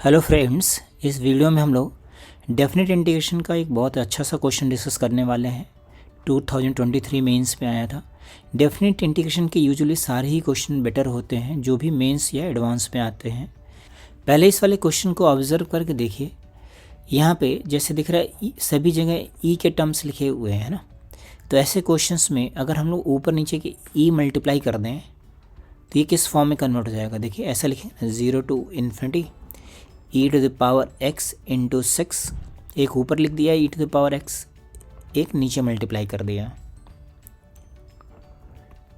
Hello friends, इस video में हम लोग डेफिनेट इंटीग्रेशन का एक बहुत अच्छा सा क्वेश्चन डिस्कस करने वाले हैं। 2023 मेंस पे आया था। डेफिनेट इंटीग्रेशन के यूजुअली सारे ही क्वेश्चन बेटर होते हैं जो भी मेंस या एडवांस में आते हैं। पहले इस वाले क्वेश्चन को ऑब्जर्व करके देखिए। यहाँ पे जैसे दिख रहा है सभी जगह ई के टर्म्स लिखे हुए हैं ना, तो ऐसे क्वेश्चंस में अगर हम लोग ऊपर नीचे के ई मल्टीप्लाई कर दें तो ये किस फॉर्म में कन्वर्ट हो जाएगा। देखिए ऐसा लिखें 0 to ∞ e to the power x into 6। एक ऊपर लिख दिया e to the power x, एक नीचे मल्टीप्लाई कर दिया,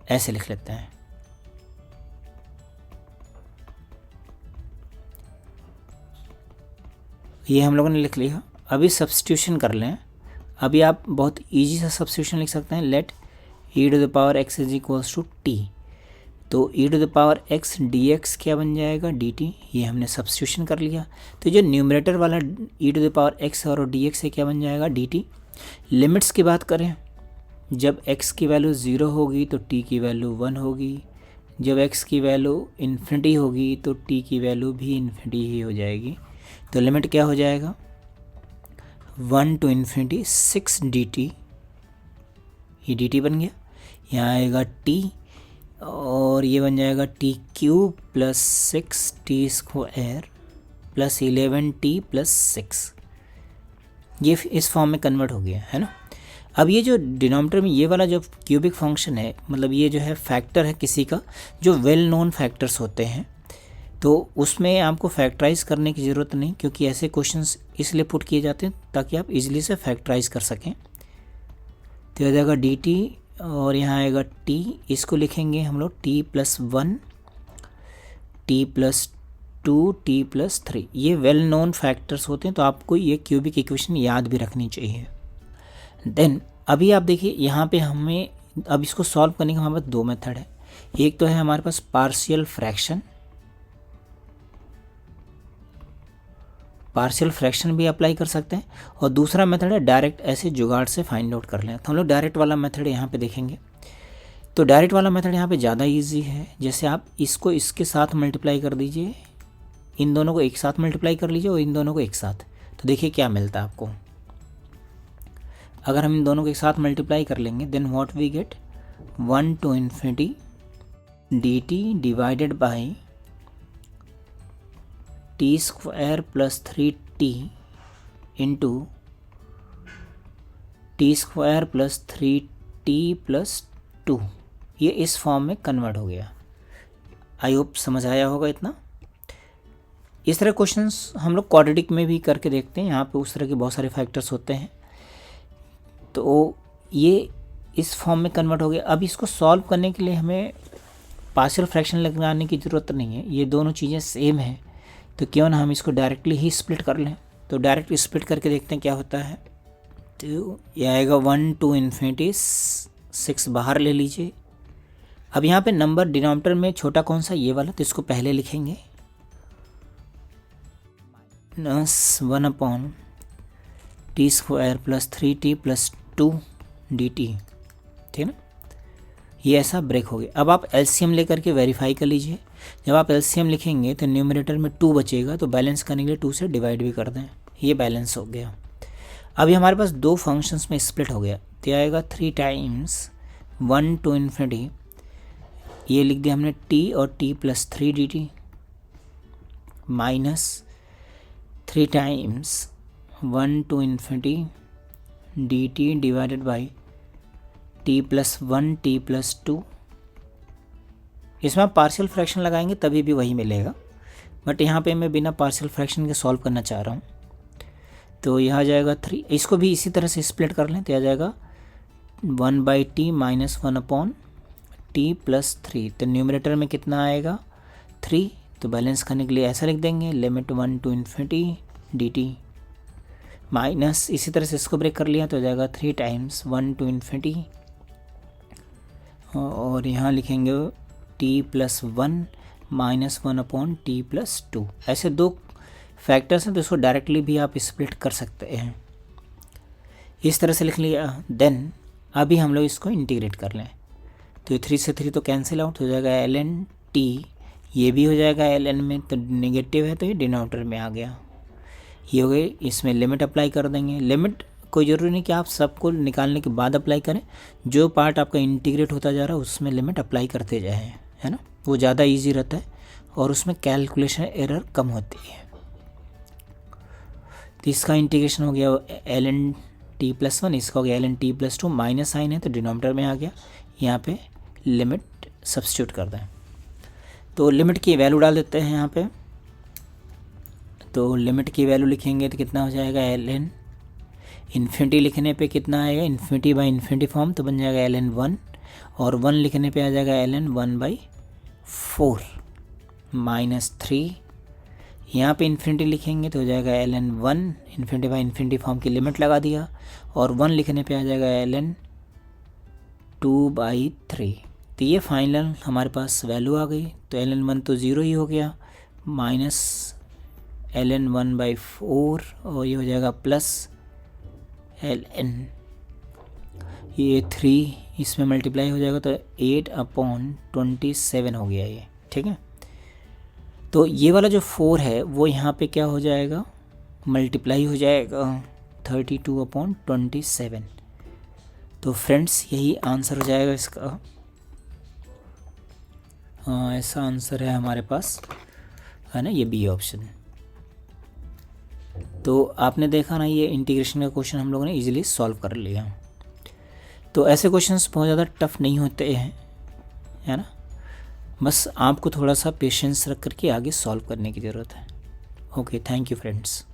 ऐसे लिख लेते हैं। ये हम लोगों ने लिख लिया। अभी सब्स्टिट्यूशन कर लें। अभी आप बहुत इजी सा सब्स्टिट्यूशन लिख सकते हैं। Let e to the power x is equals to t। तो e to the power x dx क्या बन जाएगा dt। ये हमने सब्स्टिट्यूशन कर लिया। तो जो न्यूमरेटर वाला e to the power x और dx से क्या बन जाएगा dt। लिमिट्स की बात करें, जब x की वैल्यू 0 होगी तो t की वैल्यू 1 होगी, जब x की वैल्यू इन्फिनिटी होगी तो t की वैल्यू भी इन्फिनिटी ही हो जाएगी। तो लिमिट क्या हो जाएगा 1 to ∞ 6 dt। ये dt बन गया। यहाँ आएगा t और ये बन जाएगा T cube plus 6 T square plus 11t plus 6। ये इस फॉर्म में कन्वर्ट हो गया है ना। अब ये जो डिनोमिनेटर में ये वाला जो क्यूबिक फंक्शन है, मतलब ये जो है फैक्टर है किसी का जो वेल नोन फैक्टर्स होते हैं, तो उसमें आपको फैक्टराइज करने की ज़रूरत नहीं, क्योंकि ऐसे क्वेश्चंस इसलिए पुट किए जाते हैं ताकि आप इजीली से फैक्टराइज कर सकें। तो हो जाएगा डी टी और यहाँ आएगा t, इसको लिखेंगे हम लोग t plus 1 t plus 2 t plus 3। ये वेल नोन फैक्टर्स होते हैं, तो आपको ये क्यूबिक इक्वेशन याद भी रखनी चाहिए। देन अभी आप देखिए यहाँ पे हमें अब इसको सॉल्व करने का हमारे पास दो मेथड है। एक तो है हमारे पास पार्शियल फ्रैक्शन भी अप्लाई कर सकते हैं, और दूसरा मेथड है डायरेक्ट ऐसे जुगाड़ से फाइंड आउट कर लें। तो हम लोग डायरेक्ट वाला मेथड यहाँ पे देखेंगे। तो डायरेक्ट वाला मेथड यहाँ पे ज़्यादा इजी है। जैसे आप इसको इसके साथ मल्टीप्लाई कर दीजिए, इन दोनों को एक साथ मल्टीप्लाई कर लीजिए और इन दोनों को एक साथ, तो देखिए क्या मिलता है आपको। अगर हम इन दोनों को एक साथ मल्टीप्लाई कर लेंगे then what we get 1 to ∞ dt divided by t square plus 3t into t square plus 3t plus 2। ये इस फॉर्म में कन्वर्ट हो गया। आई होप समझ आया होगा इतना। इस तरह क्वेश्चंस हम लोग क्वाड्रेटिक में भी करके देखते हैं। यहाँ पे उस तरह के बहुत सारे फैक्टर्स होते हैं, तो ये इस फॉर्म में कन्वर्ट हो गया। अब इसको सॉल्व करने के लिए हमें पार्शियल फ्रैक्शन लगाने की ज़रूरत नहीं है, ये दोनों चीज़ें सेम हैं, तो क्यों ना हम इसको डायरेक्टली ही स्प्लिट कर लें। तो डायरेक्ट स्प्लिट करके देखते हैं क्या होता है। तो ये आएगा 1 to ∞, 6 बाहर ले लीजिए। अब यहाँ पे नंबर डिनोमिनेटर में छोटा कौन सा, ये वाला, तो इसको पहले लिखेंगे -1 T square plus 3t plus 2 dt, ठीक है ना। ये ऐसा ब्रेक हो गया। अब आप एलसीएम लेकर के वेरीफाई कर लीजिए। जब आप एलसीएम लिखेंगे तो न्यूमरेटर में 2 बचेगा, तो बैलेंस करने के लिए 2 से डिवाइड भी कर दें, ये बैलेंस हो गया। अभी हमारे पास दो फंक्शंस में स्प्लिट हो गया, तो आएगा 3 टाइम्स 1 to ∞, ये लिख दिया हमने t और t plus 3 dt, minus 3 times 1 to ∞ dt divided by t plus 1 t plus 2। इसमें आप पार्शियल फ्रैक्शन लगाएंगे तभी भी वही मिलेगा, बट यहाँ पे मैं बिना पार्शियल फ्रैक्शन के सॉल्व करना चाह रहा हूँ। तो यहाँ आ जाएगा 3, इसको भी इसी तरह से स्प्लिट कर लें, तो आ जाएगा 1/t माइनस 1/t प्लस 3। तो न्यूमरेटर में कितना आएगा 3, तो बैलेंस करने के लिए ऐसा लिख देंगे लिमिट 1 to ∞ dt माइनस, इसी तरह से इसको ब्रेक कर लिया तो हो जाएगा 3 टाइम्स 1 to ∞, और यहाँ लिखेंगे t plus 1 minus 1/t plus 2। ऐसे दो फैक्टर्स हैं, तो इसको डायरेक्टली भी आप स्प्लिट कर सकते हैं। इस तरह से लिख लिया। देन अभी हम लोग इसको इंटीग्रेट कर लें, तो 3 से 3 तो कैंसिल आउट हो जाएगा ln t ये भी हो जाएगा ln में, तो नेगेटिव है तो ये डिनोमिनेटर में आ गया। ये हो गई, इसमें लिमिट अप्लाई कर देंगे। लिमिट कोई ज़रूरी नहीं कि आप सबको निकालने के बाद अप्लाई करें, जो पार्ट आपका इंटीग्रेट होता जा रहा है उसमें लिमिट अप्लाई करते जाएं, है ना, वो ज़्यादा इजी रहता है और उसमें कैलकुलेशन एरर कम होती है। तो इसका इंटीग्रेशन हो गया ln t+1, इसका हो गया ln t+2, माइनस साइन है तो डिनोमिनेटर में आ गया। यहाँ पे लिमिट सब्स्टिट्यूट कर दें, तो लिमिट की वैल्यू डाल देते हैं यहाँ पे। तो लिमिट की वैल्यू लिखेंगे तो कितना हो जाएगा, ln इन्फिनिटी लिखने पे कितना आएगा, इन्फिनिटी बाई इन्फिनिटी फॉर्म तो बन जाएगा ln 1, और 1 लिखने पे आ जाएगा ln 1/4 माइनस 3। यहाँ पे इन्फिनिटी लिखेंगे तो हो जाएगा ln 1, infinity by infinity form की लिमिट लगा दिया, और 1 लिखने पे आ जाएगा ln 2/3। तो ये फाइनल हमारे पास वैल्यू आ गई। तो ln 1 तो 0 ही हो गया, माइनस ln 1/4, और ये हो जाएगा प्लस ln, ये 3 इसमें मल्टीप्लाई हो जाएगा तो 8/27 हो गया ये, ठीक है। तो ये वाला जो 4 है वो यहाँ पे क्या हो जाएगा, मल्टीप्लाई हो जाएगा 32/27। तो फ्रेंड्स यही आंसर हो जाएगा इसका। हाँ, ऐसा आंसर है हमारे पास, है ना, ये बी ऑप्शन। तो आपने देखा ना, ये इंटीग्रेशन का क्वेश्चन हम लोगों ने इजीली सॉल्व कर लिया। तो ऐसे क्वेश्चंस बहुत ज़्यादा टफ नहीं होते हैं, है ना, बस आपको थोड़ा सा पेशेंस रख करके आगे सॉल्व करने की ज़रूरत है। Okay, thank you friends.